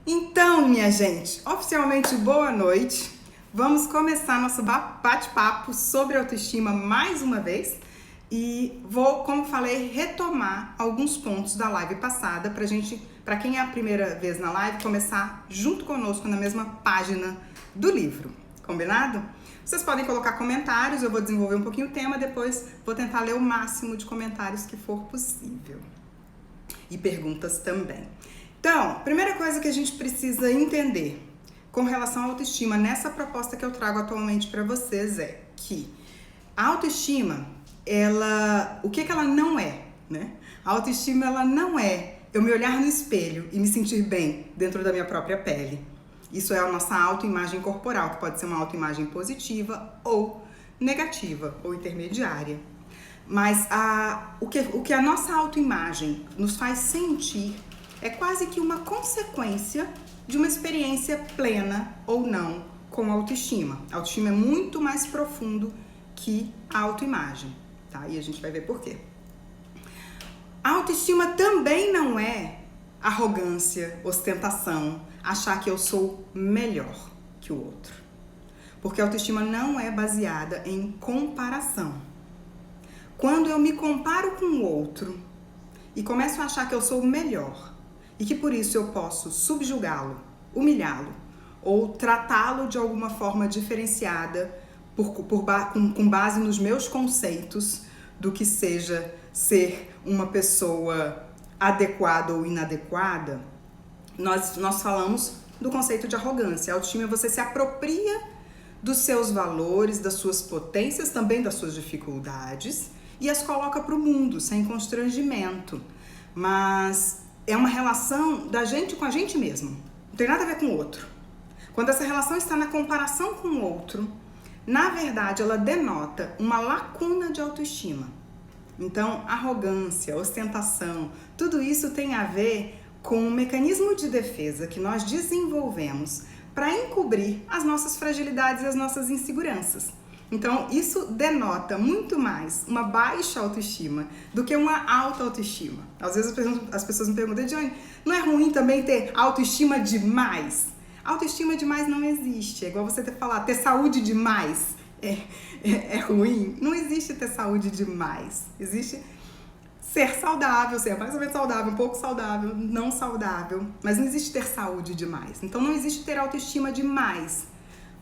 Então, minha gente, oficialmente boa noite. Vamos começar nosso bate-papo sobre autoestima mais uma vez. E vou, como falei, retomar alguns pontos da live passada para quem é a primeira vez na live, começar junto conosco na mesma página do livro. Combinado? Vocês podem colocar comentários, eu vou desenvolver um pouquinho o tema, depois vou tentar ler o máximo de comentários que for possível. E perguntas também. Então, primeira coisa que a gente precisa entender com relação à autoestima nessa proposta que eu trago atualmente para vocês é que a autoestima, o que ela não é, né? A autoestima, ela não é eu me olhar no espelho e me sentir bem dentro da minha própria pele. Isso é a nossa autoimagem corporal, que pode ser uma autoimagem positiva ou negativa ou intermediária. Mas o que a nossa autoimagem nos faz sentir é quase que uma consequência de uma experiência plena ou não com a autoestima. A autoestima é muito mais profundo que a autoimagem, tá? E a gente vai ver por quê. A autoestima também não é arrogância, ostentação, achar que eu sou melhor que o outro. Porque a autoestima não é baseada em comparação. Quando eu me comparo com o outro e começo a achar que eu sou melhor e que por isso eu posso subjugá-lo, humilhá-lo ou tratá-lo de alguma forma diferenciada com base nos meus conceitos do que seja ser uma pessoa adequada ou inadequada, nós falamos do conceito de arrogância. A autoestima é você se apropria dos seus valores, das suas potências, também das suas dificuldades e as coloca para o mundo sem constrangimento. Mas é uma relação da gente com a gente mesmo. Não tem nada a ver com o outro. Quando essa relação está na comparação com o outro, na verdade ela denota uma lacuna de autoestima. Então, arrogância, ostentação, tudo isso tem a ver com um mecanismo de defesa que nós desenvolvemos para encobrir as nossas fragilidades e as nossas inseguranças. Então, isso denota muito mais uma baixa autoestima do que uma alta autoestima. Às vezes as pessoas me perguntam, Johnny, não é ruim também ter autoestima demais? Autoestima demais não existe. É igual você ter saúde demais. É ruim? Não existe ter saúde demais. Existe ser saudável, ser mais ou menos saudável, um pouco saudável, não saudável. Mas não existe ter saúde demais. Então não existe ter autoestima demais.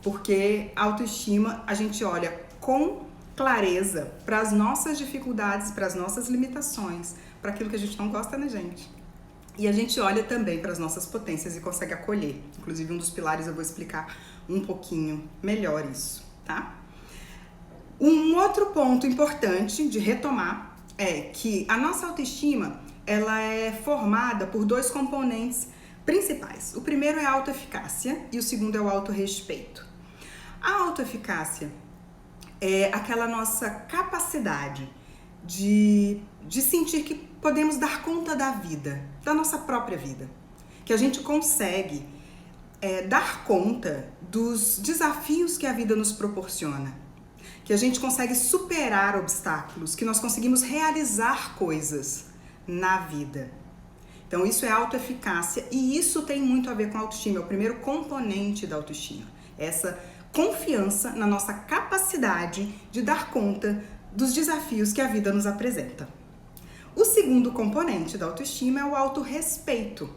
Porque a autoestima, a gente olha com clareza para as nossas dificuldades, para as nossas limitações, para aquilo que a gente não gosta na gente. E a gente olha também para as nossas potências e consegue acolher. Inclusive, um dos pilares eu vou explicar um pouquinho melhor isso, tá? Um outro ponto importante de retomar é que a nossa autoestima, ela é formada por dois componentes principais. O primeiro é a autoeficácia e o segundo é o autorrespeito. A autoeficácia é aquela nossa capacidade de sentir que podemos dar conta da vida, da nossa própria vida. Que a gente consegue dar conta dos desafios que a vida nos proporciona. Que a gente consegue superar obstáculos, que nós conseguimos realizar coisas na vida. Então isso é autoeficácia e isso tem muito a ver com a autoestima, é o primeiro componente da autoestima. Essa confiança na nossa capacidade de dar conta dos desafios que a vida nos apresenta. O segundo componente da autoestima é o autorrespeito.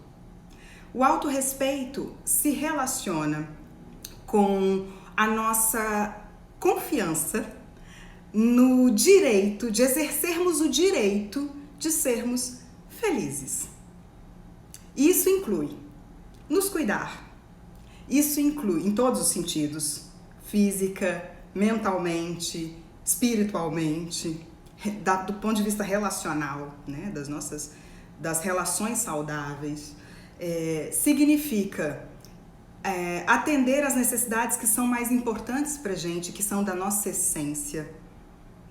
O autorrespeito se relaciona com a nossa confiança no direito, de exercermos o direito de sermos felizes. Isso inclui nos cuidar. Isso inclui em todos os sentidos, física, mentalmente, espiritualmente, do ponto de vista relacional, né, das relações saudáveis. Significa atender às necessidades que são mais importantes pra gente, que são da nossa essência,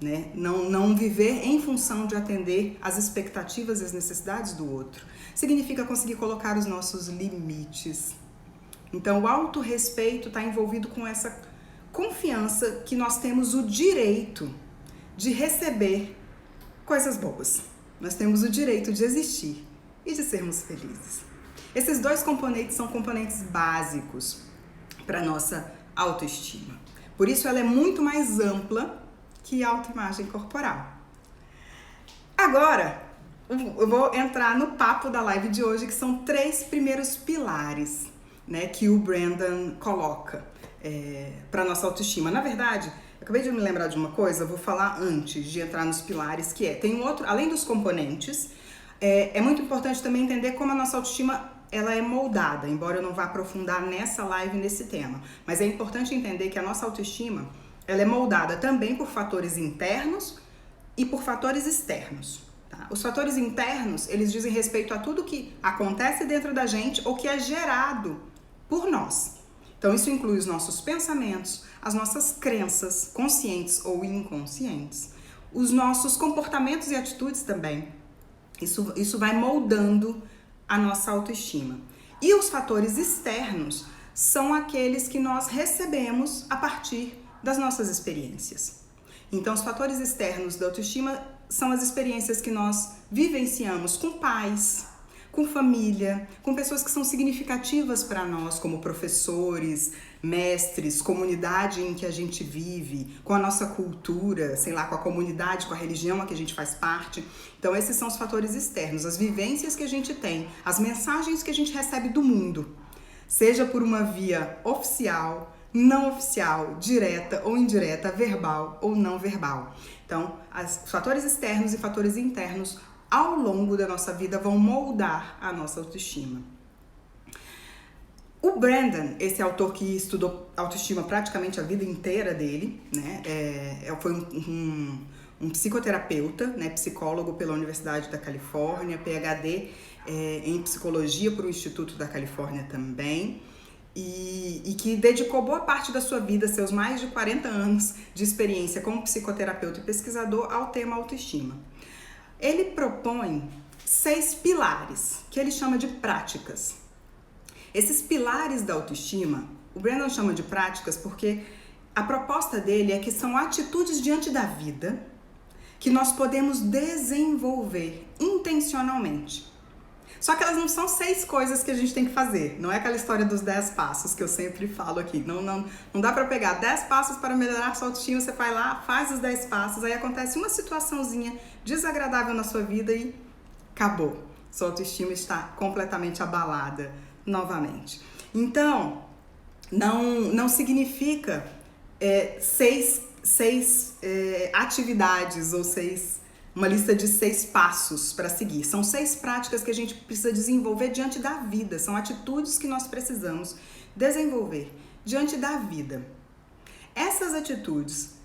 né? Não viver em função de atender às expectativas e às necessidades do outro. Significa conseguir colocar os nossos limites. Então, o autorrespeito está envolvido com essa confiança que nós temos o direito de receber coisas boas. Nós temos o direito de existir e de sermos felizes. Esses dois componentes são componentes básicos para a nossa autoestima. Por isso ela é muito mais ampla que a autoimagem corporal. Agora, eu vou entrar no papo da live de hoje, que são 3 primeiros pilares, né, que o Brandon coloca para nossa autoestima. Na verdade, eu acabei de me lembrar de uma coisa, eu vou falar antes de entrar nos pilares, que tem um outro, além dos componentes, é muito importante também entender como a nossa autoestima ela é moldada, embora eu não vá aprofundar nessa live nesse tema. Mas é importante entender que a nossa autoestima ela é moldada também por fatores internos e por fatores externos. Tá? Os fatores internos, eles dizem respeito a tudo que acontece dentro da gente ou que é gerado por nós. Então isso inclui os nossos pensamentos, as nossas crenças, conscientes ou inconscientes, os nossos comportamentos e atitudes também. Isso vai moldando a nossa autoestima. E os fatores externos são aqueles que nós recebemos a partir das nossas experiências. Então, os fatores externos da autoestima são as experiências que nós vivenciamos com pais, com família, com pessoas que são significativas para nós, como professores, mestres, comunidade em que a gente vive, com a nossa cultura, sei lá, com a comunidade, com a religião a que a gente faz parte. Então esses são os fatores externos, as vivências que a gente tem, as mensagens que a gente recebe do mundo, seja por uma via oficial, não oficial, direta ou indireta, verbal ou não verbal. Então, os fatores externos e fatores internos ao longo da nossa vida vão moldar a nossa autoestima. O Brandon, esse autor que estudou autoestima praticamente a vida inteira dele, né, foi um psicoterapeuta, né, psicólogo pela Universidade da Califórnia, PhD em psicologia por o Instituto da Califórnia também, e que dedicou boa parte da sua vida, seus mais de 40 anos de experiência como psicoterapeuta e pesquisador, ao tema autoestima. Ele propõe 6 pilares, que ele chama de práticas. Esses pilares da autoestima, o Brandon chama de práticas porque a proposta dele é que são atitudes diante da vida que nós podemos desenvolver intencionalmente. Só que elas não são 6 coisas que a gente tem que fazer. Não é aquela história dos 10 passos que eu sempre falo aqui. Não dá pra pegar 10 passos para melhorar a sua autoestima, você vai lá, faz os 10 passos, aí acontece uma situaçãozinha desagradável na sua vida e acabou. Sua autoestima está completamente abalada novamente. Então, não significa 6 atividades ou uma lista de 6 passos para seguir. São 6 práticas que a gente precisa desenvolver diante da vida. São atitudes que nós precisamos desenvolver diante da vida. Essas atitudes,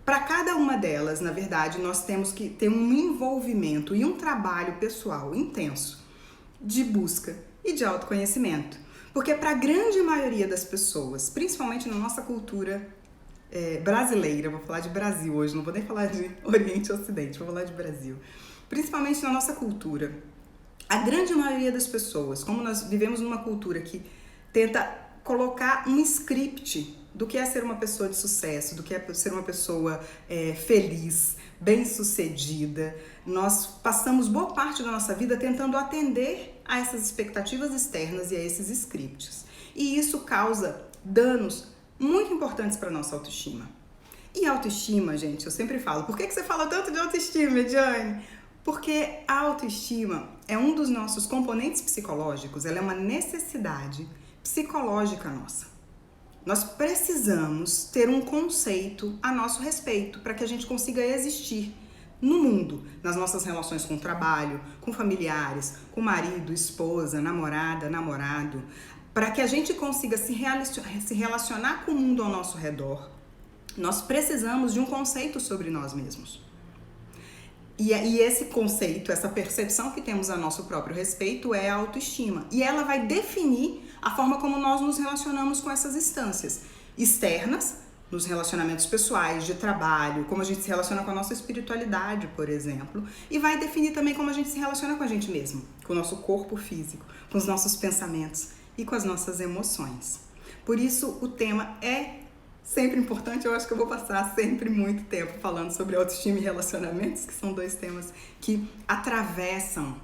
para cada uma delas, na verdade, nós temos que ter um envolvimento e um trabalho pessoal intenso de busca e de autoconhecimento. Porque para a grande maioria das pessoas, principalmente na nossa cultura brasileira, vou falar de Brasil hoje, não vou nem falar de Oriente e Ocidente, vou falar de Brasil. Principalmente na nossa cultura, a grande maioria das pessoas, como nós vivemos numa cultura que tenta colocar um script do que é ser uma pessoa de sucesso, do que é ser uma pessoa feliz, bem-sucedida, nós passamos boa parte da nossa vida tentando atender a essas expectativas externas e a esses scripts. E isso causa danos muito importantes para a nossa autoestima. E autoestima, gente, eu sempre falo, por que você fala tanto de autoestima, Ediane? Porque a autoestima é um dos nossos componentes psicológicos, ela é uma necessidade psicológica nossa. Nós precisamos ter um conceito a nosso respeito para que a gente consiga existir no mundo, nas nossas relações com o trabalho, com familiares, com marido, esposa, namorada, namorado, para que a gente consiga se relacionar com o mundo ao nosso redor. Nós precisamos de um conceito sobre nós mesmos. E esse conceito, essa percepção que temos a nosso próprio respeito é a autoestima. E ela vai definir a forma como nós nos relacionamos com essas instâncias externas, nos relacionamentos pessoais, de trabalho, como a gente se relaciona com a nossa espiritualidade, por exemplo, e vai definir também como a gente se relaciona com a gente mesmo, com o nosso corpo físico, com os nossos pensamentos e com as nossas emoções. Por isso, o tema é sempre importante. Eu acho que eu vou passar sempre muito tempo falando sobre autoestima e relacionamentos, que são 2 temas que atravessam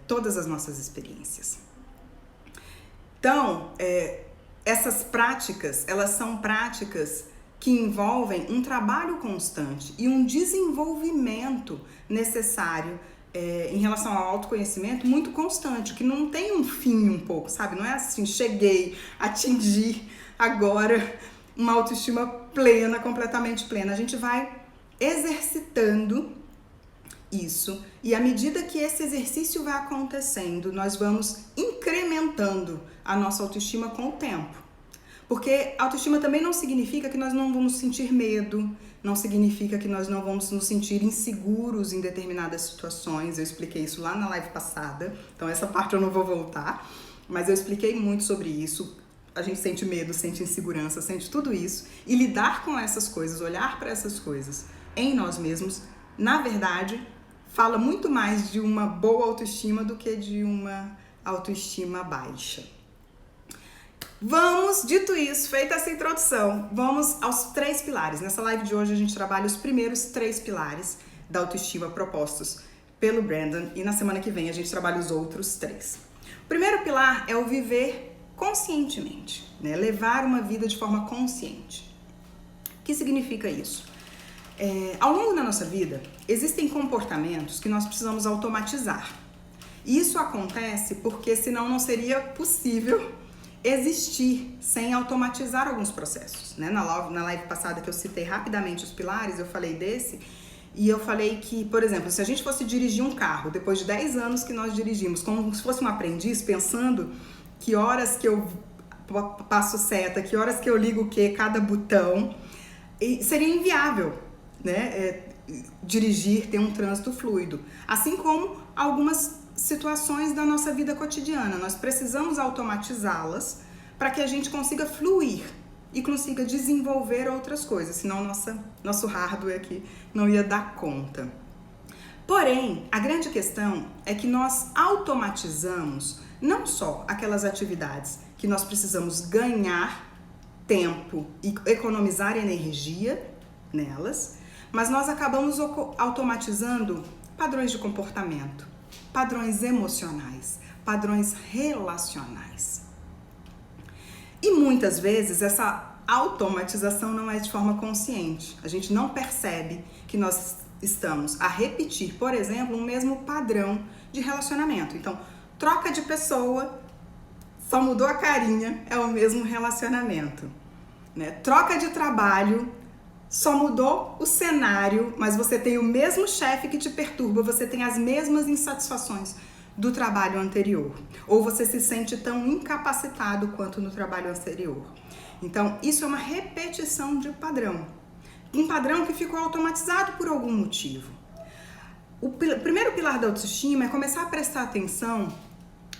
todas as nossas experiências. Então, essas práticas, elas são práticas que envolvem um trabalho constante e um desenvolvimento necessário em relação ao autoconhecimento muito constante, que não tem um fim um pouco, sabe? Não é assim, cheguei, atingi agora uma autoestima plena, completamente plena. A gente vai exercitando isso e à medida que esse exercício vai acontecendo, nós vamos incrementando a nossa autoestima com o tempo. Porque autoestima também não significa que nós não vamos sentir medo, não significa que nós não vamos nos sentir inseguros em determinadas situações. Eu expliquei isso lá na live passada, então essa parte eu não vou voltar, mas eu expliquei muito sobre isso. A gente sente medo, sente insegurança, sente tudo isso, e lidar com essas coisas, olhar para essas coisas em nós mesmos, na verdade, fala muito mais de uma boa autoestima do que de uma autoestima baixa. Dito isso, feita essa introdução, vamos aos 3 pilares. Nessa live de hoje a gente trabalha os primeiros 3 pilares da autoestima propostos pelo Brandon e na semana que vem a gente trabalha os outros 3. O primeiro pilar é o viver conscientemente, né? Levar uma vida de forma consciente. O que significa isso? Ao longo da nossa vida, existem comportamentos que nós precisamos automatizar. E isso acontece porque senão não seria possível existir sem automatizar alguns processos, né? Na live passada que eu citei rapidamente os pilares, eu falei desse, e eu falei que, por exemplo, se a gente fosse dirigir um carro, depois de 10 anos que nós dirigimos, como se fosse um aprendiz, pensando que horas que eu passo seta, que horas que eu ligo o que, cada botão, seria inviável, né? Dirigir, ter um trânsito fluido. Assim como algumas situações da nossa vida cotidiana, nós precisamos automatizá-las para que a gente consiga fluir e consiga desenvolver outras coisas, senão nosso hardware aqui não ia dar conta. Porém, a grande questão é que nós automatizamos não só aquelas atividades que nós precisamos ganhar tempo e economizar energia nelas, mas nós acabamos automatizando padrões de comportamento, padrões emocionais, padrões relacionais. E muitas vezes essa automatização não é de forma consciente. A gente não percebe que nós estamos a repetir, por exemplo, um mesmo padrão de relacionamento. Então, troca de pessoa, só mudou a carinha, é o mesmo relacionamento, né? Troca de trabalho, só mudou o cenário, mas você tem o mesmo chefe que te perturba, você tem as mesmas insatisfações do trabalho anterior. Ou você se sente tão incapacitado quanto no trabalho anterior. Então, isso é uma repetição de padrão. Um padrão que ficou automatizado por algum motivo. O primeiro pilar da autoestima é começar a prestar atenção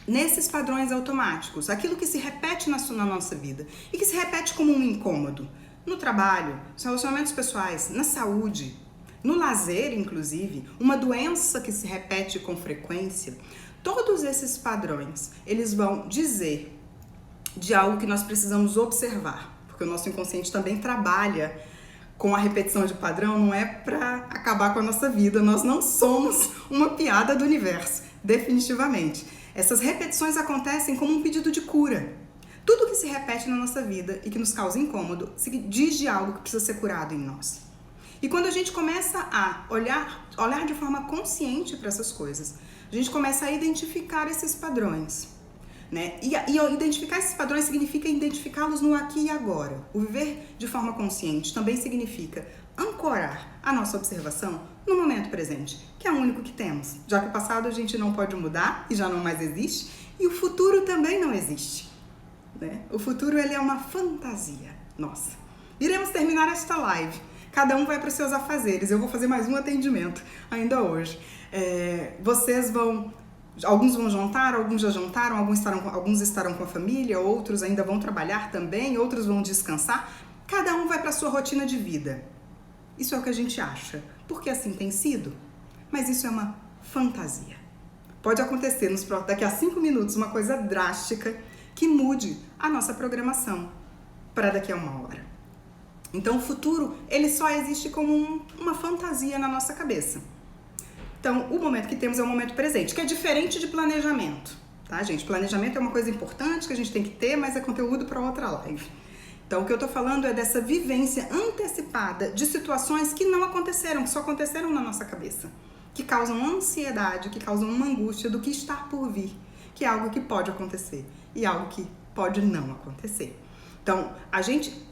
nesses padrões automáticos, aquilo que se repete na nossa vida e que se repete como um incômodo. No trabalho, nos relacionamentos pessoais, na saúde, no lazer, inclusive, uma doença que se repete com frequência. Todos esses padrões, eles vão dizer de algo que nós precisamos observar, porque o nosso inconsciente também trabalha com a repetição de padrão, não é para acabar com a nossa vida, nós não somos uma piada do universo, definitivamente. Essas repetições acontecem como um pedido de cura. Tudo que se repete na nossa vida e que nos causa incômodo diz de algo que precisa ser curado em nós. E quando a gente começa a olhar de forma consciente para essas coisas, a gente começa a identificar esses padrões, né? E identificar esses padrões significa identificá-los no aqui e agora. O viver de forma consciente também significa ancorar a nossa observação no momento presente, que é o único que temos, já que o passado a gente não pode mudar e já não mais existe, e o futuro também não existe. Né? O futuro, ele é uma fantasia nossa. Iremos terminar esta live. Cada um vai para os seus afazeres. Eu vou fazer mais um atendimento ainda hoje. Alguns vão jantar, alguns já jantaram, alguns estarão com a família, outros ainda vão trabalhar também, outros vão descansar. Cada um vai para a sua rotina de vida. Isso é o que a gente acha, porque assim tem sido. Mas isso é uma fantasia. Pode acontecer daqui a 5 minutos uma coisa drástica que mude a nossa programação para daqui a 1 hora. Então o futuro, ele só existe como uma fantasia na nossa cabeça. Então, o momento que temos é o momento presente, que é diferente de planejamento, tá, gente? Planejamento é uma coisa importante que a gente tem que ter, mas é conteúdo para outra live. Então, o que eu tô falando é dessa vivência antecipada de situações que não aconteceram, que só aconteceram na nossa cabeça, que causam ansiedade, que causam uma angústia do que está por vir, que é algo que pode acontecer e algo que pode não acontecer. Então,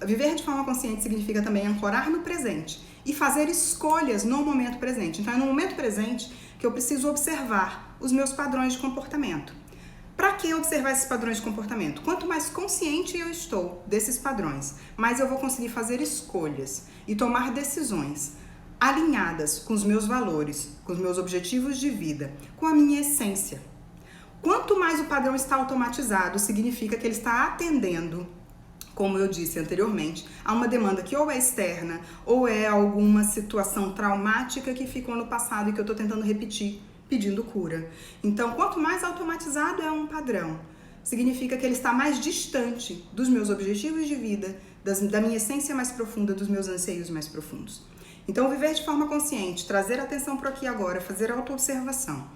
viver de forma consciente significa também ancorar no presente e fazer escolhas no momento presente. Então, é no momento presente que eu preciso observar os meus padrões de comportamento. Para que observar esses padrões de comportamento? Quanto mais consciente eu estou desses padrões, mais eu vou conseguir fazer escolhas e tomar decisões alinhadas com os meus valores, com os meus objetivos de vida, com a minha essência. Quanto mais o padrão está automatizado, significa que ele está atendendo, como eu disse anteriormente, a uma demanda que ou é externa ou é alguma situação traumática que ficou no passado e que eu estou tentando repetir, pedindo cura. Então, quanto mais automatizado é um padrão, significa que ele está mais distante dos meus objetivos de vida, da minha essência mais profunda, dos meus anseios mais profundos. Então, viver de forma consciente, trazer atenção para o aqui e agora, fazer autoobservação,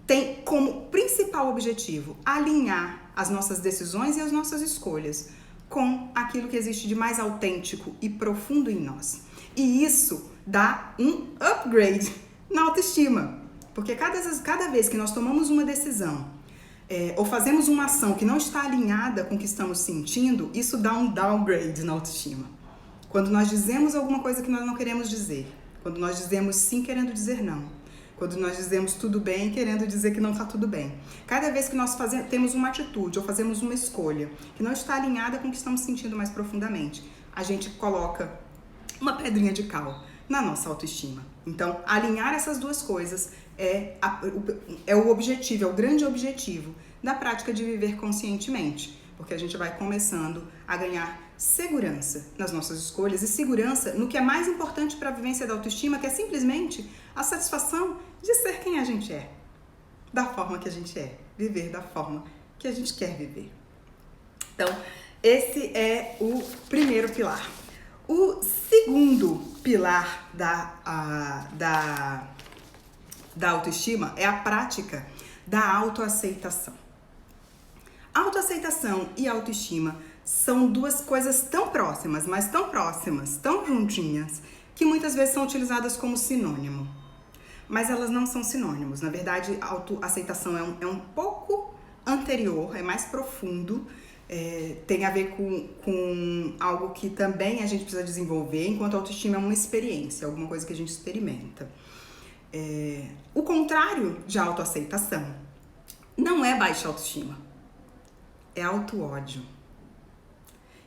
tem como principal objetivo alinhar as nossas decisões e as nossas escolhas com aquilo que existe de mais autêntico e profundo em nós. E isso dá um upgrade na autoestima. Porque cada vez que nós tomamos uma decisão ou fazemos uma ação que não está alinhada com o que estamos sentindo, isso dá um downgrade na autoestima. Quando nós dizemos alguma coisa que nós não queremos dizer, quando nós dizemos sim querendo dizer não, quando nós dizemos tudo bem querendo dizer que não está tudo bem. Cada vez que nós temos uma atitude ou fazemos uma escolha que não está alinhada com o que estamos sentindo mais profundamente, a gente coloca uma pedrinha de cal na nossa autoestima. Então, alinhar essas duas coisas é o objetivo, é o grande objetivo da prática de viver conscientemente, porque a gente vai começando a ganhar segurança nas nossas escolhas e segurança no que é mais importante para a vivência da autoestima, que é simplesmente a satisfação de ser quem a gente é, da forma que a gente é, viver da forma que a gente quer viver. Então, esse é o primeiro pilar. O segundo pilar da autoestima é a prática da autoaceitação. Autoaceitação e autoestima são duas coisas tão próximas, mas tão próximas, tão juntinhas, que muitas vezes são utilizadas como sinônimo. Mas elas não são sinônimos. Na verdade, a autoaceitação é um pouco anterior, é mais profundo, tem a ver com algo que também a gente precisa desenvolver, enquanto a autoestima é uma experiência, alguma coisa que a gente experimenta. O contrário de autoaceitação não é baixa autoestima, é auto-ódio.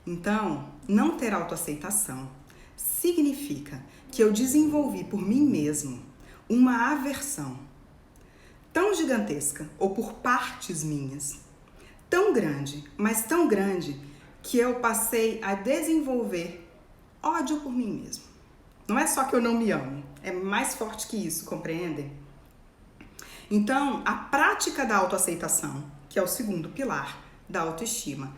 Então, não ter autoaceitação significa que eu desenvolvi por mim mesmo uma aversão tão gigantesca, ou por partes minhas, tão grande, mas tão grande, que eu passei a desenvolver ódio por mim mesmo. Não é só que eu não me amo, é mais forte que isso, compreendem? Então, a prática da autoaceitação, que é o segundo pilar da autoestima,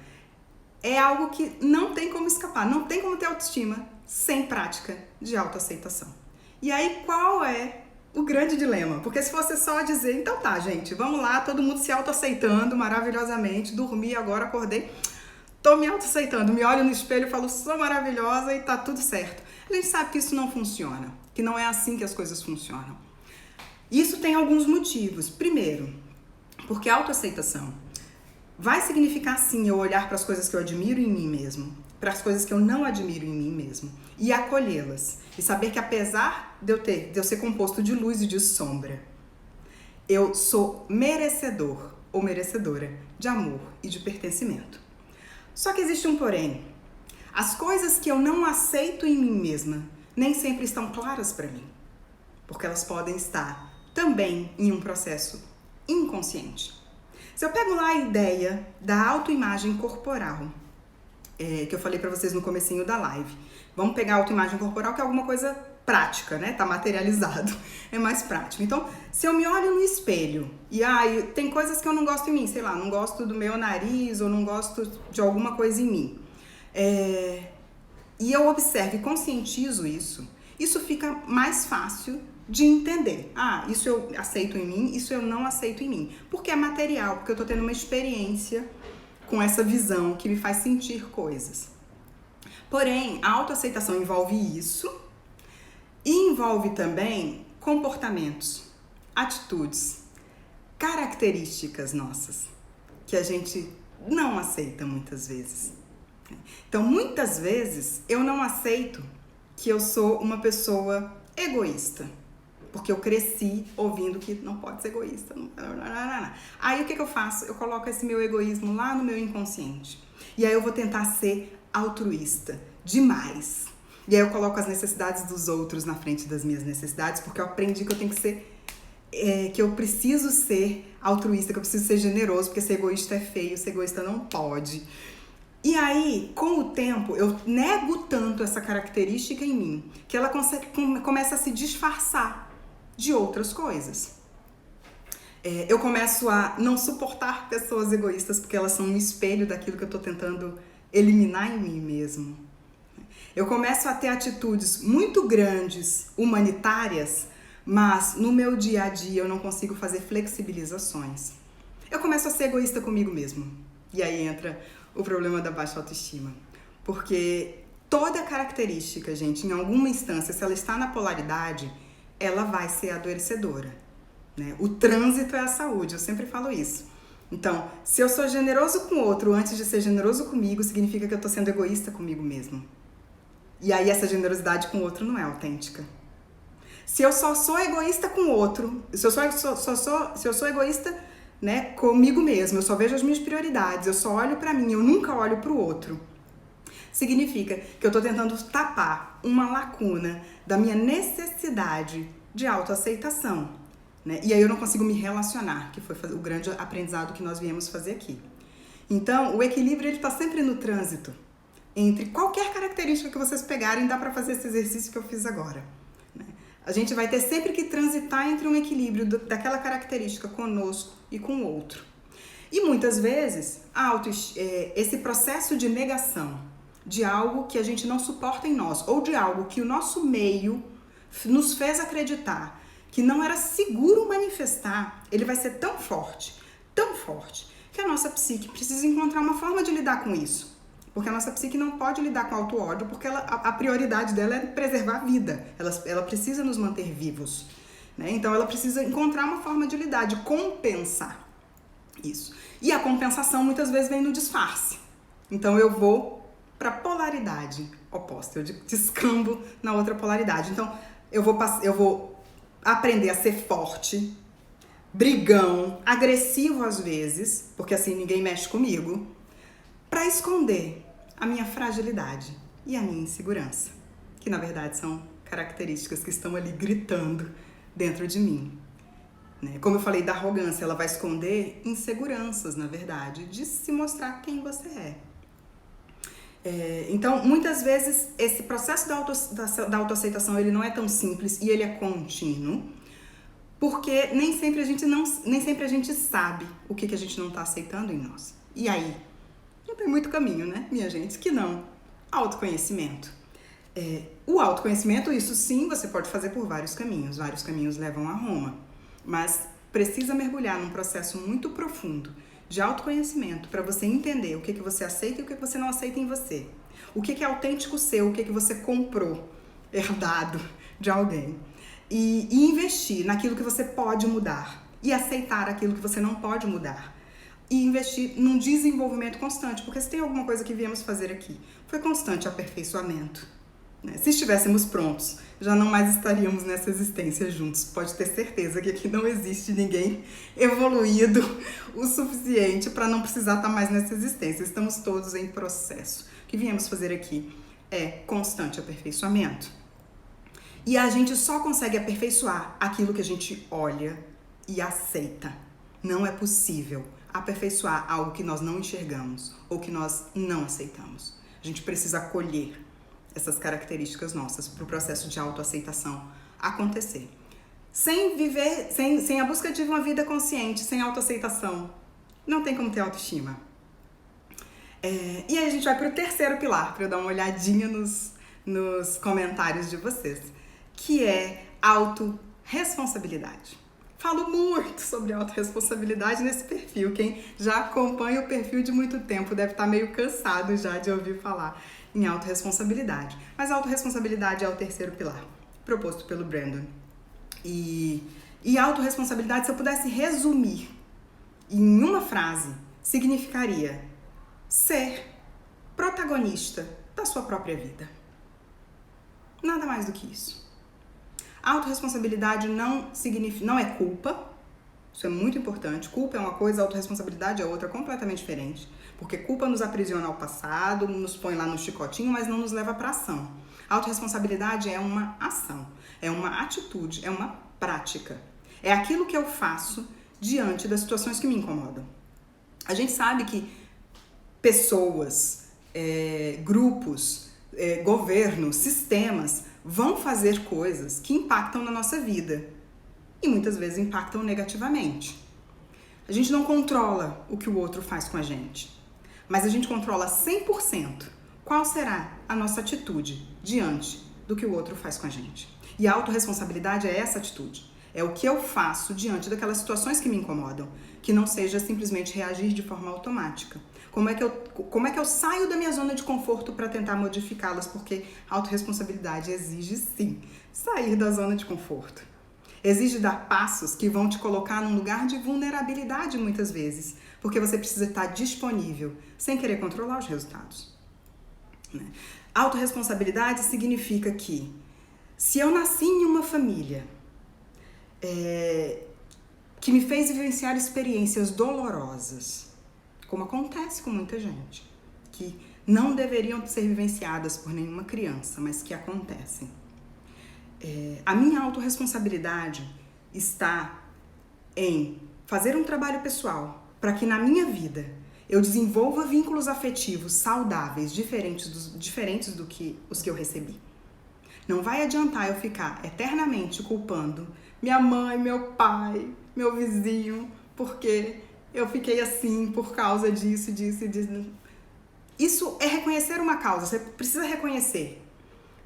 é algo que não tem como escapar, não tem como ter autoestima sem prática de autoaceitação. E aí, qual é o grande dilema? Porque se fosse só dizer, então tá, gente, vamos lá, todo mundo se autoaceitando maravilhosamente, dormi, agora acordei, tô me autoaceitando, me olho no espelho e falo, sou maravilhosa e tá tudo certo. A gente sabe que isso não funciona, que não é assim que as coisas funcionam. Isso tem alguns motivos. Primeiro, porque a autoaceitação vai significar sim eu olhar para as coisas que eu admiro em mim mesmo, para as coisas que eu não admiro em mim mesmo e acolhê-las e saber que apesar de eu ser composto de luz e de sombra, eu sou merecedor ou merecedora de amor e de pertencimento. Só que existe um porém. As coisas que eu não aceito em mim mesma nem sempre estão claras para mim, porque elas podem estar também em um processo inconsciente. Se eu pego lá a ideia da autoimagem corporal, que eu falei pra vocês no comecinho da live, vamos pegar a autoimagem corporal, que é alguma coisa prática, né? Tá materializado, é mais prático. Então, se eu me olho no espelho e tem coisas que eu não gosto em mim, sei lá, não gosto do meu nariz ou não gosto de alguma coisa em mim, e eu observo e conscientizo isso fica mais fácil de entender. Ah, isso eu aceito em mim, isso eu não aceito em mim. Porque é material, porque eu tô tendo uma experiência com essa visão que me faz sentir coisas. Porém, a autoaceitação envolve isso e envolve também comportamentos, atitudes, características nossas que a gente não aceita muitas vezes. Então, muitas vezes eu não aceito que eu sou uma pessoa egoísta, porque eu cresci ouvindo que não pode ser egoísta. Aí o que eu faço? Eu coloco esse meu egoísmo lá no meu inconsciente. E aí eu vou tentar ser altruísta demais. E aí eu coloco as necessidades dos outros na frente das minhas necessidades, porque eu aprendi que eu tenho que ser, que eu preciso ser altruísta, que eu preciso ser generoso, porque ser egoísta é feio, ser egoísta não pode. E aí, com o tempo, eu nego tanto essa característica em mim, que ela começa a se disfarçar de outras coisas. Eu começo a não suportar pessoas egoístas, porque elas são um espelho daquilo que eu estou tentando eliminar em mim mesmo. Eu começo a ter atitudes muito grandes, humanitárias, mas no meu dia a dia eu não consigo fazer flexibilizações. Eu começo a ser egoísta comigo mesmo. E aí entra o problema da baixa autoestima. Porque toda característica, gente, em alguma instância, se ela está na polaridade, ela vai ser adoecedora, né? O trânsito é a saúde, eu sempre falo isso. Então, se eu sou generoso com o outro antes de ser generoso comigo, significa que eu estou sendo egoísta comigo mesmo. E aí essa generosidade com o outro não é autêntica. Se eu só sou egoísta com o outro, se eu sou egoísta, né, comigo mesmo, eu só vejo as minhas prioridades, eu só olho pra mim, eu nunca olho pro outro, significa que eu tô tentando tapar uma lacuna da minha necessidade de autoaceitação, né? E aí eu não consigo me relacionar, que foi o grande aprendizado que nós viemos fazer aqui. Então, o equilíbrio, ele tá sempre no trânsito entre qualquer característica que vocês pegarem, dá pra fazer esse exercício que eu fiz agora. A gente vai ter sempre que transitar entre um equilíbrio daquela característica conosco e com o outro. E muitas vezes, esse processo de negação de algo que a gente não suporta em nós, ou de algo que o nosso meio nos fez acreditar que não era seguro manifestar, ele vai ser tão forte, que a nossa psique precisa encontrar uma forma de lidar com isso. Porque a nossa psique não pode lidar com auto-ódio, porque a prioridade dela é preservar a vida. Ela precisa nos manter vivos, né? Então ela precisa encontrar uma forma de lidar, de compensar isso. E a compensação muitas vezes vem no disfarce. Então eu vou para a polaridade oposta, eu descambo na outra polaridade. Então eu vou aprender a ser forte, brigão, agressivo às vezes, porque assim ninguém mexe comigo, para esconder a minha fragilidade e a minha insegurança, que na verdade são características que estão ali gritando dentro de mim, né? Como eu falei da arrogância, ela vai esconder inseguranças, na verdade, de se mostrar quem você é. Então, muitas vezes, esse processo da autoaceitação, ele não é tão simples e ele é contínuo, porque nem sempre a gente sabe o que a gente não está aceitando em nós. E aí? Não tem muito caminho, né, minha gente? Que não. Autoconhecimento. O autoconhecimento, isso sim, você pode fazer por vários caminhos levam a Roma, mas precisa mergulhar num processo muito profundo de autoconhecimento para você entender o que você aceita e o que você não aceita em você. O que é autêntico seu, o que você comprou, herdado de alguém. E investir naquilo que você pode mudar e aceitar aquilo que você não pode mudar. E investir num desenvolvimento constante, porque se tem alguma coisa que viemos fazer aqui, foi constante aperfeiçoamento, né? Se estivéssemos prontos, já não mais estaríamos nessa existência juntos. Pode ter certeza que aqui não existe ninguém evoluído o suficiente para não precisar estar mais nessa existência. Estamos todos em processo. O que viemos fazer aqui é constante aperfeiçoamento. E a gente só consegue aperfeiçoar aquilo que a gente olha e aceita. Não é possível aperfeiçoar algo que nós não enxergamos ou que nós não aceitamos. A gente precisa acolher essas características nossas para o processo de autoaceitação acontecer. Sem a busca de uma vida consciente, sem autoaceitação, não tem como ter autoestima. E aí a gente vai para o terceiro pilar, para eu dar uma olhadinha nos comentários de vocês, que é autorresponsabilidade. Falo muito sobre autorresponsabilidade nesse perfil. Quem já acompanha o perfil de muito tempo deve estar meio cansado já de ouvir falar em autorresponsabilidade. Mas a autorresponsabilidade é o terceiro pilar, proposto pelo Brandon. E autorresponsabilidade, se eu pudesse resumir em uma frase, significaria ser protagonista da sua própria vida. Nada mais do que isso. Autorresponsabilidade não é culpa. Isso é muito importante. Culpa é uma coisa, autorresponsabilidade é outra, completamente diferente. Porque culpa nos aprisiona ao passado, nos põe lá no chicotinho, mas não nos leva para ação. Autorresponsabilidade é uma ação, é uma atitude, é uma prática. É aquilo que eu faço diante das situações que me incomodam. A gente sabe que pessoas, grupos, governos, sistemas vão fazer coisas que impactam na nossa vida e muitas vezes impactam negativamente. A gente não controla o que o outro faz com a gente, mas a gente controla 100% qual será a nossa atitude diante do que o outro faz com a gente. E a autorresponsabilidade é essa atitude. É o que eu faço diante daquelas situações que me incomodam, que não seja simplesmente reagir de forma automática. Como é que eu saio da minha zona de conforto para tentar modificá-las? Porque a autorresponsabilidade exige, sim, sair da zona de conforto. Exige dar passos que vão te colocar num lugar de vulnerabilidade muitas vezes, porque você precisa estar disponível, sem querer controlar os resultados. Né? Autorresponsabilidade significa que, se eu nasci em uma família que me fez vivenciar experiências dolorosas, como acontece com muita gente, que não deveriam ser vivenciadas por nenhuma criança, mas que acontecem. A minha autorresponsabilidade está em fazer um trabalho pessoal para que na minha vida eu desenvolva vínculos afetivos saudáveis, diferentes do que os que eu recebi. Não vai adiantar eu ficar eternamente culpando minha mãe, meu pai, meu vizinho, porque eu fiquei assim por causa disso. Isso é reconhecer uma causa, você precisa reconhecer.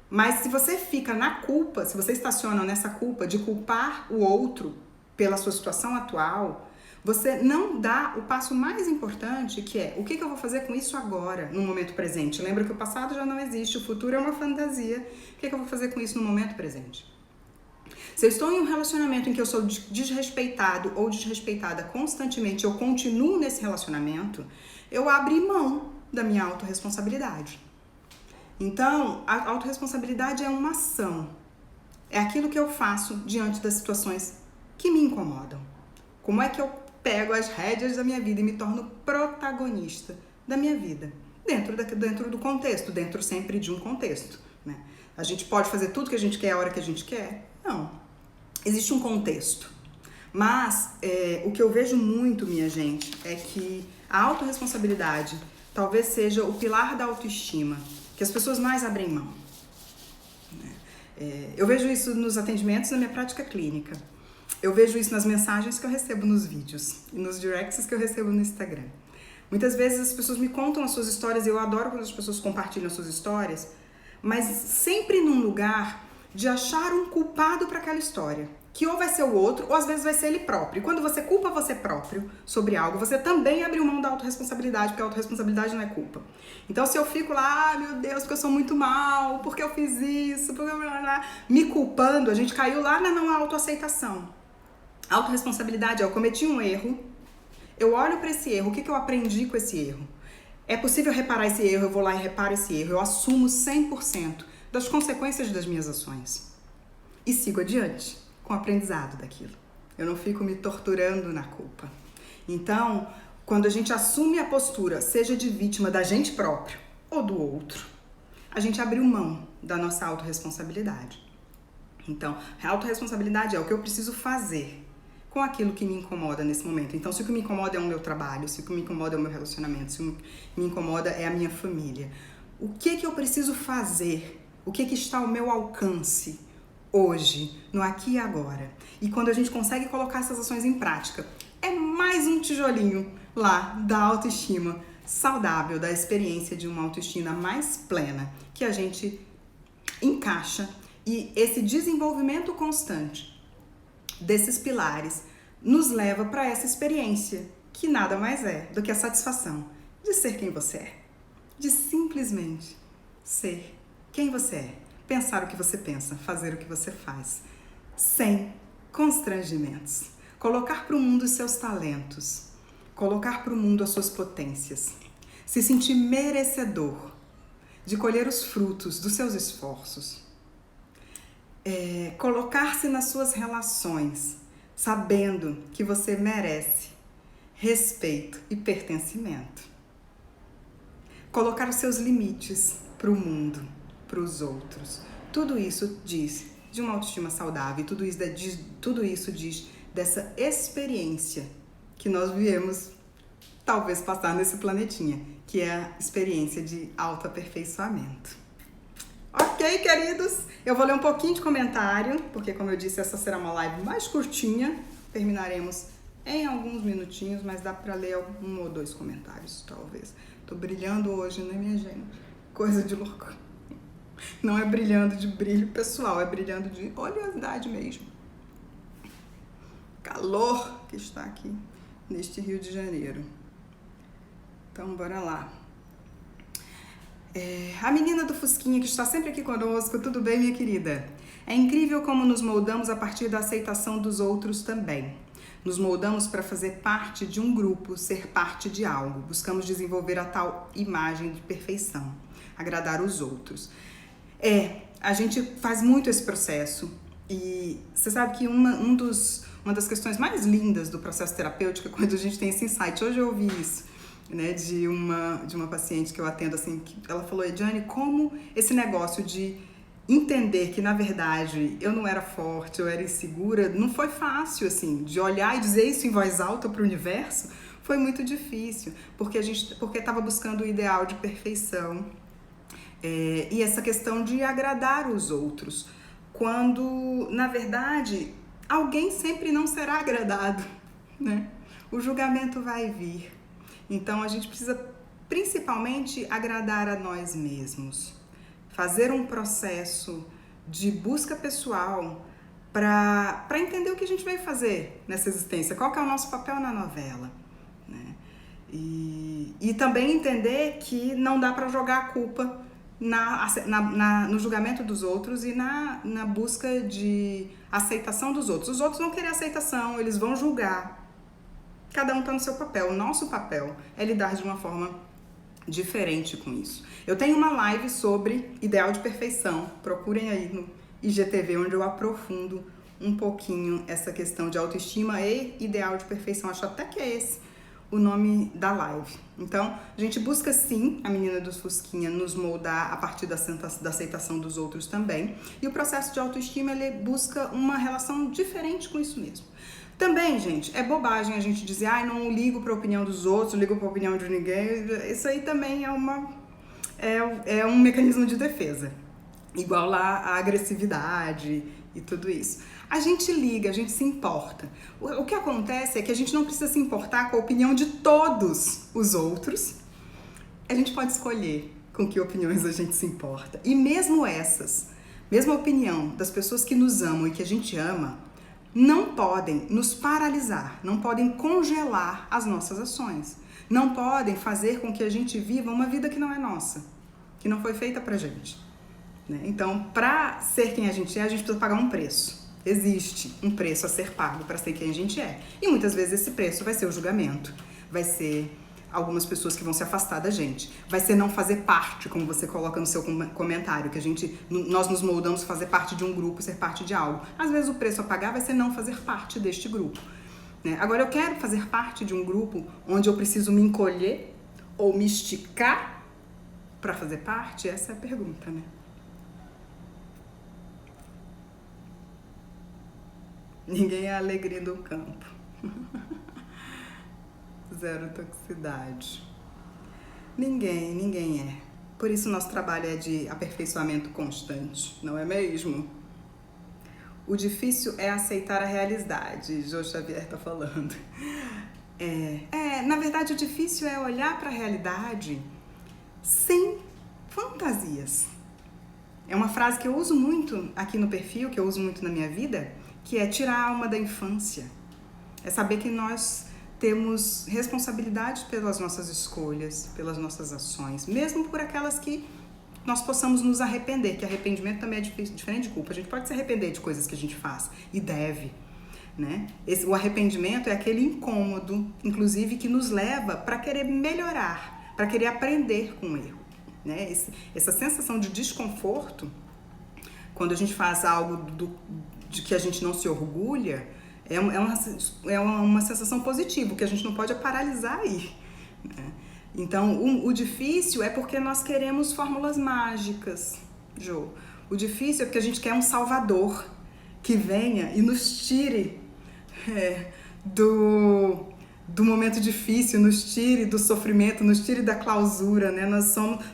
Mas se você fica na culpa, se você estaciona nessa culpa de culpar o outro pela sua situação atual, você não dá o passo mais importante, que é o que eu vou fazer com isso agora, no momento presente. Lembra que o passado já não existe, o futuro é uma fantasia. O que eu vou fazer com isso no momento presente? Se eu estou em um relacionamento em que eu sou desrespeitado ou desrespeitada constantemente, eu continuo nesse relacionamento, eu abri mão da minha autorresponsabilidade. Então, a autorresponsabilidade é uma ação. É aquilo que eu faço diante das situações que me incomodam. Como é que eu pego as rédeas da minha vida e me torno protagonista da minha vida? Dentro do contexto, dentro sempre de um contexto. Né? A gente pode fazer tudo que a gente quer a hora que a gente quer? Não. Existe um contexto. Mas o que eu vejo muito, minha gente, é que a autorresponsabilidade talvez seja o pilar da autoestima que as pessoas mais abrem mão. Eu vejo isso nos atendimentos na minha prática clínica. Eu vejo isso nas mensagens que eu recebo nos vídeos e nos directs que eu recebo no Instagram. Muitas vezes as pessoas me contam as suas histórias e eu adoro quando as pessoas compartilham as suas histórias, mas sempre num lugar de achar um culpado para aquela história, que ou vai ser o outro ou às vezes vai ser ele próprio. E quando você culpa você próprio sobre algo, você também abriu mão da autorresponsabilidade, porque a autorresponsabilidade não é culpa. Então se eu fico lá, meu Deus, porque eu sou muito mal, porque eu fiz isso, porque me culpando, a gente caiu lá na não autoaceitação. A autorresponsabilidade é eu cometi um erro, eu olho para esse erro, o que eu aprendi com esse erro? É possível reparar esse erro, eu vou lá e reparo esse erro, eu assumo 100% das consequências das minhas ações e sigo adiante com o aprendizado daquilo. Eu não fico me torturando na culpa. Então, quando a gente assume a postura, seja de vítima da gente próprio ou do outro, a gente abriu mão da nossa autorresponsabilidade. Então, a autorresponsabilidade é o que eu preciso fazer com aquilo que me incomoda nesse momento. Então, se o que me incomoda é o meu trabalho, se o que me incomoda é o meu relacionamento, se o que me incomoda é a minha família, o que eu preciso fazer? O que está ao meu alcance hoje, no aqui e agora? E quando a gente consegue colocar essas ações em prática, é mais um tijolinho lá da autoestima saudável, da experiência de uma autoestima mais plena, que a gente encaixa. E esse desenvolvimento constante desses pilares nos leva para essa experiência, que nada mais é do que a satisfação de ser quem você é, de simplesmente ser quem você é, pensar o que você pensa, fazer o que você faz, sem constrangimentos, colocar para o mundo os seus talentos, colocar para o mundo as suas potências, se sentir merecedor de colher os frutos dos seus esforços, colocar-se nas suas relações, sabendo que você merece respeito e pertencimento. Colocar os seus limites para o mundo, para os outros. Tudo isso diz de uma autoestima saudável, tudo isso diz dessa experiência que nós viemos talvez passar nesse planetinha, que é a experiência de autoaperfeiçoamento. Ok, queridos? Eu vou ler um pouquinho de comentário, porque como eu disse, essa será uma live mais curtinha. Terminaremos em alguns minutinhos, mas dá para ler um ou dois comentários, talvez. Tô brilhando hoje, né, minha gente? Coisa de louco. Não é brilhando de brilho pessoal, é brilhando de oleosidade mesmo. Calor que está aqui neste Rio de Janeiro. Então, bora lá. A menina do Fusquinha que está sempre aqui conosco, tudo bem, minha querida? É incrível como nos moldamos a partir da aceitação dos outros também. Nos moldamos para fazer parte de um grupo, ser parte de algo. Buscamos desenvolver a tal imagem de perfeição, agradar os outros. A gente faz muito esse processo e você sabe que uma das questões mais lindas do processo terapêutico é quando a gente tem esse insight. Hoje eu ouvi isso, né, de uma paciente que eu atendo, assim, que ela falou: Ediane, como esse negócio de entender que, na verdade, eu não era forte, eu era insegura, não foi fácil, assim, de olhar e dizer isso em voz alta para o universo, foi muito difícil, porque estava buscando o ideal de perfeição, e essa questão de agradar os outros, quando, na verdade, alguém sempre não será agradado, né? O julgamento vai vir. Então, a gente precisa, principalmente, agradar a nós mesmos. Fazer um processo de busca pessoal para entender o que a gente veio fazer nessa existência, qual que é o nosso papel na novela, né? E também entender que não dá para jogar a culpa no julgamento dos outros e na busca de aceitação dos outros. Os outros vão querer aceitação, eles vão julgar. Cada um está no seu papel. O nosso papel é lidar de uma forma diferente com isso. Eu tenho uma live sobre ideal de perfeição. Procurem aí no IGTV, onde eu aprofundo um pouquinho essa questão de autoestima e ideal de perfeição. Acho até que é esse o nome da live. Então, a gente busca sim, a menina dos Fusquinha, nos moldar a partir da aceitação dos outros também. E o processo de autoestima, ele busca uma relação diferente com isso mesmo. Também, gente, é bobagem a gente dizer, não ligo para a opinião dos outros, não ligo para a opinião de ninguém. Isso aí também é um mecanismo de defesa. Igual lá a agressividade e tudo isso. A gente liga, a gente se importa. O que acontece é que a gente não precisa se importar com a opinião de todos os outros. A gente pode escolher com que opiniões a gente se importa. E mesmo mesmo a opinião das pessoas que nos amam e que a gente ama, não podem nos paralisar, não podem congelar as nossas ações. Não podem fazer com que a gente viva uma vida que não é nossa, que não foi feita pra gente, né? Então, para ser quem a gente precisa pagar um preço. Existe um preço a ser pago para ser quem a gente é. E muitas vezes esse preço vai ser o julgamento, vai ser algumas pessoas que vão se afastar da gente, vai ser não fazer parte, como você coloca no seu comentário, que nós nos moldamos fazer parte de um grupo, ser parte de algo. Às vezes o preço a pagar vai ser não fazer parte deste grupo, né? Agora, eu quero fazer parte de um grupo onde eu preciso me encolher ou me esticar para fazer parte? Essa é a pergunta, né? Ninguém é a alegria do campo. Zero toxicidade. Ninguém é. Por isso nosso trabalho é de aperfeiçoamento constante, não é mesmo? O difícil é aceitar a realidade, Jô Xavier tá falando. Na verdade, o difícil é olhar para a realidade sem fantasias. É uma frase que eu uso muito aqui no perfil, que eu uso muito na minha vida, que é tirar a alma da infância. É saber que nós temos responsabilidade pelas nossas escolhas, pelas nossas ações, mesmo por aquelas que nós possamos nos arrepender, que arrependimento também é diferente de culpa. A gente pode se arrepender de coisas que a gente faz e deve, né? O arrependimento é aquele incômodo, inclusive, que nos leva para querer melhorar, para querer aprender com o erro, né? Essa sensação de desconforto, quando a gente faz algo de que a gente não se orgulha, é uma sensação positiva, que a gente não pode paralisar aí, né? Então, o difícil é porque nós queremos fórmulas mágicas, Jô. O difícil é porque a gente quer um salvador que venha e nos tire do momento difícil, nos tire do sofrimento, nos tire da clausura, né?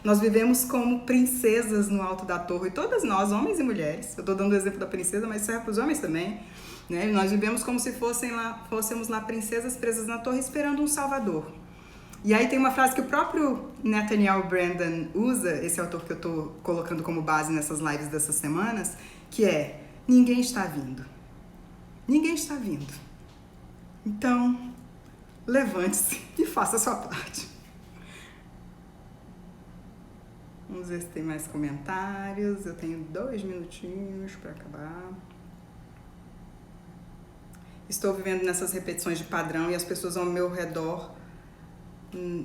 Nós vivemos como princesas no alto da torre, todas nós, homens e mulheres. Eu estou dando o exemplo da princesa, mas serve para os homens também, né? Nós vivemos como se fôssemos lá princesas presas na torre esperando um salvador. E aí tem uma frase que o próprio Nathaniel Branden usa, esse autor que eu estou colocando como base nessas lives dessas semanas, que é: ninguém está vindo. Ninguém está vindo. Então, levante-se e faça a sua parte. Vamos ver se tem mais comentários. Eu tenho 2 minutinhos para acabar. Estou vivendo nessas repetições de padrão e as pessoas ao meu redor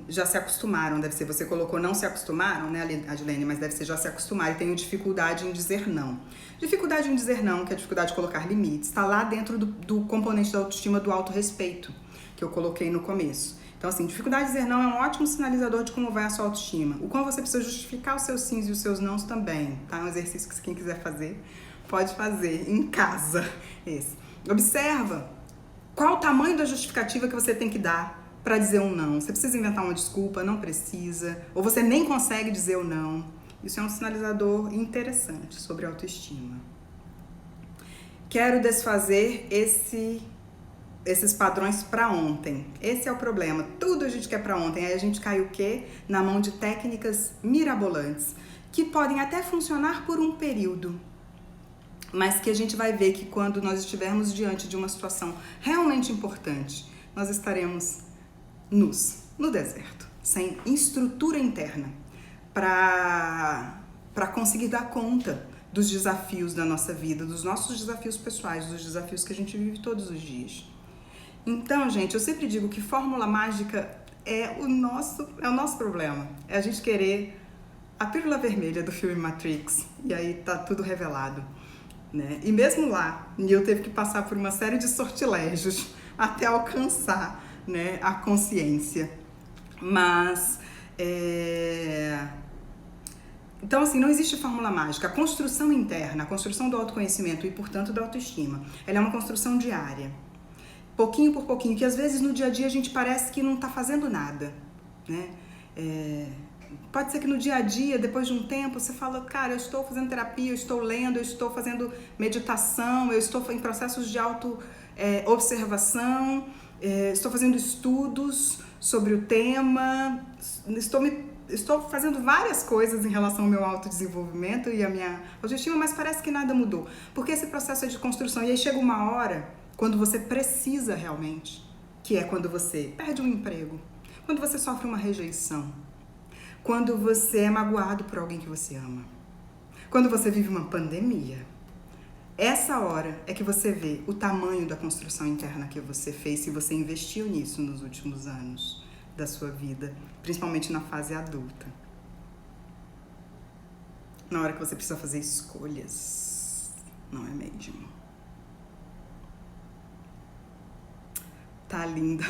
já se acostumaram. Deve ser, você colocou não se acostumaram, né, Adilene? Mas deve ser já se acostumaram e tenho dificuldade em dizer não. Dificuldade em dizer não, que é a dificuldade de colocar limites, está lá dentro do componente da autoestima do autorrespeito, que eu coloquei no começo. Então, assim, dificuldade de dizer não é um ótimo sinalizador de como vai a sua autoestima. O quão você precisa justificar os seus sims e os seus nãos também, tá? É um exercício que quem quiser fazer, pode fazer em casa. Esse. Observa qual o tamanho da justificativa que você tem que dar para dizer um não. Você precisa inventar uma desculpa? Não precisa. Ou você nem consegue dizer o não. Isso é um sinalizador interessante sobre autoestima. Quero desfazer esses padrões para ontem. Esse é o problema. Tudo a gente quer para ontem. Aí a gente cai o quê? Na mão de técnicas mirabolantes, que podem até funcionar por um período, mas que a gente vai ver que quando nós estivermos diante de uma situação realmente importante, nós estaremos no deserto, sem estrutura interna para conseguir dar conta dos desafios da nossa vida, dos nossos desafios pessoais, dos desafios que a gente vive todos os dias. Então, gente, eu sempre digo que fórmula mágica é o nosso problema. É a gente querer a pílula vermelha do filme Matrix, e aí tá tudo revelado, né? E mesmo lá, Neo teve que passar por uma série de sortilégios até alcançar, né, a consciência. Mas, então, assim, não existe fórmula mágica. A construção interna, a construção do autoconhecimento e, portanto, da autoestima, ela é uma construção diária, pouquinho por pouquinho, que às vezes no dia a dia a gente parece que não tá fazendo nada, né? Pode ser que no dia a dia, depois de um tempo, você fala, cara, eu estou fazendo terapia, eu estou lendo, eu estou fazendo meditação, eu estou em processos de auto-observação, estou fazendo estudos sobre o tema, estou fazendo várias coisas em relação ao meu autodesenvolvimento e a minha autoestima, mas parece que nada mudou. Porque esse processo é de construção. E aí chega uma hora, quando você precisa realmente, que é quando você perde um emprego, quando você sofre uma rejeição, quando você é magoado por alguém que você ama, quando você vive uma pandemia. Essa hora é que você vê o tamanho da construção interna que você fez, se você investiu nisso nos últimos anos da sua vida, principalmente na fase adulta. Na hora que você precisa fazer escolhas, não é mesmo? Tá linda.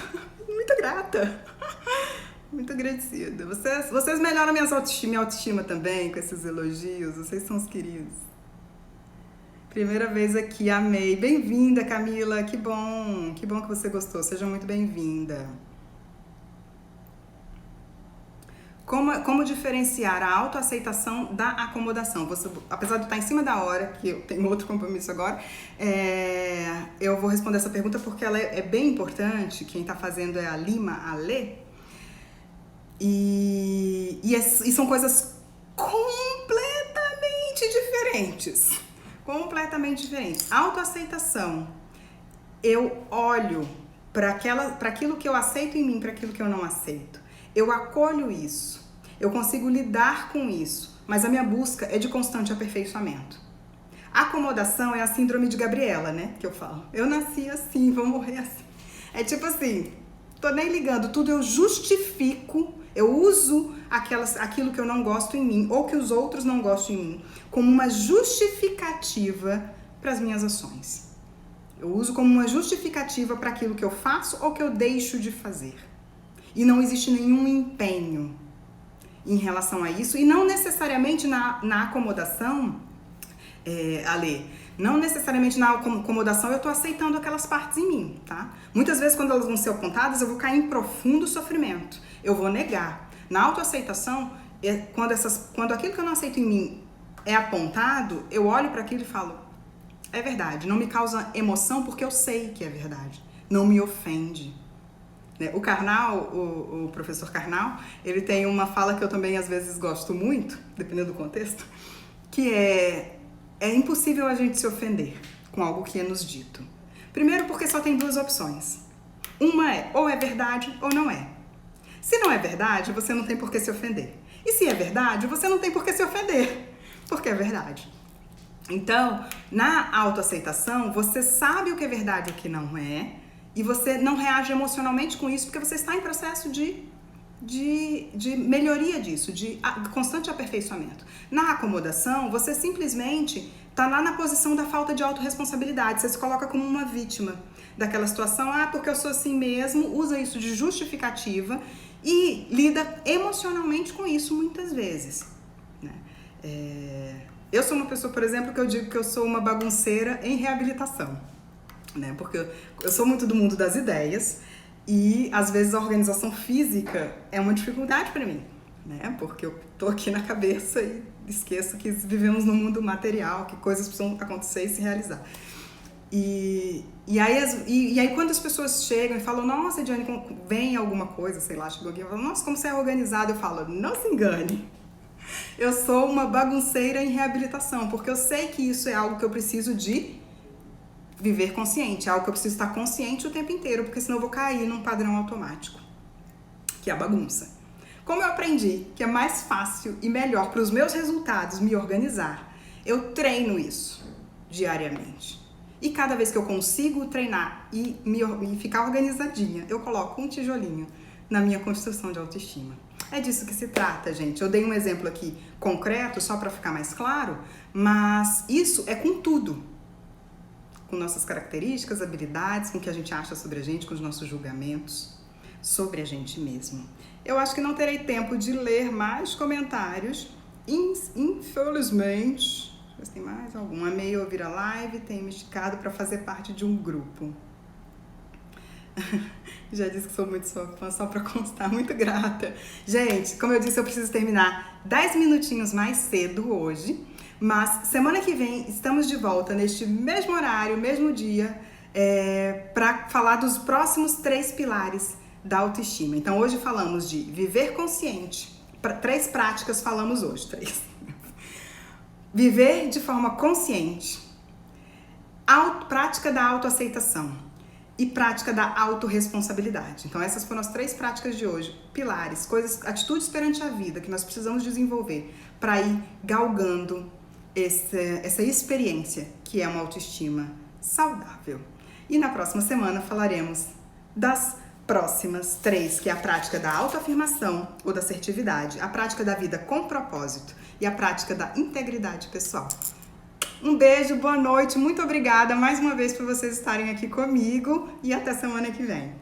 Muito grata. Muito agradecida. Vocês melhoram minha autoestima também com esses elogios. Vocês são os queridos. Primeira vez aqui, amei. Bem-vinda, Camila. Que bom que você gostou. Seja muito bem-vinda. Como diferenciar a autoaceitação da acomodação? Apesar de estar em cima da hora, que eu tenho outro compromisso agora, eu vou responder essa pergunta porque ela é bem importante. Quem está fazendo é a Lima Alê. E são coisas completamente diferentes. Completamente diferente. Autoaceitação. Eu olho para aquilo que eu aceito em mim, para aquilo que eu não aceito. Eu acolho isso. Eu consigo lidar com isso. Mas a minha busca é de constante aperfeiçoamento. A acomodação é a síndrome de Gabriela, né? Que eu falo. Eu nasci assim, vou morrer assim. É tipo assim, tô nem ligando, tudo eu justifico, eu uso aquilo que eu não gosto em mim, ou que os outros não gostam em mim, como uma justificativa para as minhas ações. Eu uso como uma justificativa para aquilo que eu faço ou que eu deixo de fazer. E não existe nenhum empenho em relação a isso, e não necessariamente na acomodação, Ale, não necessariamente na acomodação eu tô aceitando aquelas partes em mim, tá? Muitas vezes quando elas vão ser apontadas eu vou cair em profundo sofrimento, eu vou negar. Na autoaceitação, quando aquilo que eu não aceito em mim é apontado, eu olho para aquilo e falo, é verdade, não me causa emoção porque eu sei que é verdade, não me ofende. O Karnal, o professor Karnal, ele tem uma fala que eu também às vezes gosto muito, dependendo do contexto, que é impossível a gente se ofender com algo que é nos dito. Primeiro porque só tem duas opções. Uma é ou é verdade ou não é. Se não é verdade, você não tem por que se ofender. E se é verdade, você não tem por que se ofender, porque é verdade. Então, na autoaceitação, você sabe o que é verdade e o que não é, e você não reage emocionalmente com isso, porque você está em processo de melhoria disso, de constante aperfeiçoamento. Na acomodação, você simplesmente está lá na posição da falta de autorresponsabilidade, você se coloca como uma vítima daquela situação, porque eu sou assim mesmo, usa isso de justificativa e lida emocionalmente com isso muitas vezes, né? Eu sou uma pessoa, por exemplo, que eu digo que eu sou uma bagunceira em reabilitação, né? Porque eu sou muito do mundo das ideias e às vezes a organização física é uma dificuldade para mim, né? Porque eu tô aqui na cabeça e esqueço que vivemos num mundo material, que coisas precisam acontecer e se realizar. E aí quando as pessoas chegam e falam, nossa, Diane, vem alguma coisa, sei lá, chegou alguém e fala, nossa, como você é organizada, eu falo, não se engane. Eu sou uma bagunceira em reabilitação, porque eu sei que isso é algo que eu preciso de viver consciente, é algo que eu preciso estar consciente o tempo inteiro, porque senão eu vou cair num padrão automático, que é a bagunça. Como eu aprendi que é mais fácil e melhor para os meus resultados me organizar, eu treino isso diariamente. E cada vez que eu consigo treinar e ficar organizadinha, eu coloco um tijolinho na minha construção de autoestima. É disso que se trata, gente. Eu dei um exemplo aqui concreto, só para ficar mais claro, mas isso é com tudo. Com nossas características, habilidades, com o que a gente acha sobre a gente, com os nossos julgamentos sobre a gente mesmo. Eu acho que não terei tempo de ler mais comentários, infelizmente. Deixa eu ver se tem mais algum. Amei ouvir a live, tenho me esticado para fazer parte de um grupo. Já disse que sou muito sua fã, só para constar, muito grata. Gente, como eu disse, eu preciso terminar 10 minutinhos mais cedo hoje, mas semana que vem estamos de volta neste mesmo horário, mesmo dia, para falar dos próximos 3 pilares da autoestima. Então hoje falamos de viver consciente, 3 práticas falamos hoje, 3. Viver de forma consciente, prática da autoaceitação e prática da autorresponsabilidade. Então essas foram as 3 práticas de hoje, pilares, atitudes perante a vida que nós precisamos desenvolver para ir galgando essa experiência que é uma autoestima saudável. E na próxima semana falaremos das próximas 3, que é a prática da autoafirmação ou da assertividade, a prática da vida com propósito e a prática da integridade pessoal. Um beijo, boa noite, muito obrigada mais uma vez por vocês estarem aqui comigo e até semana que vem.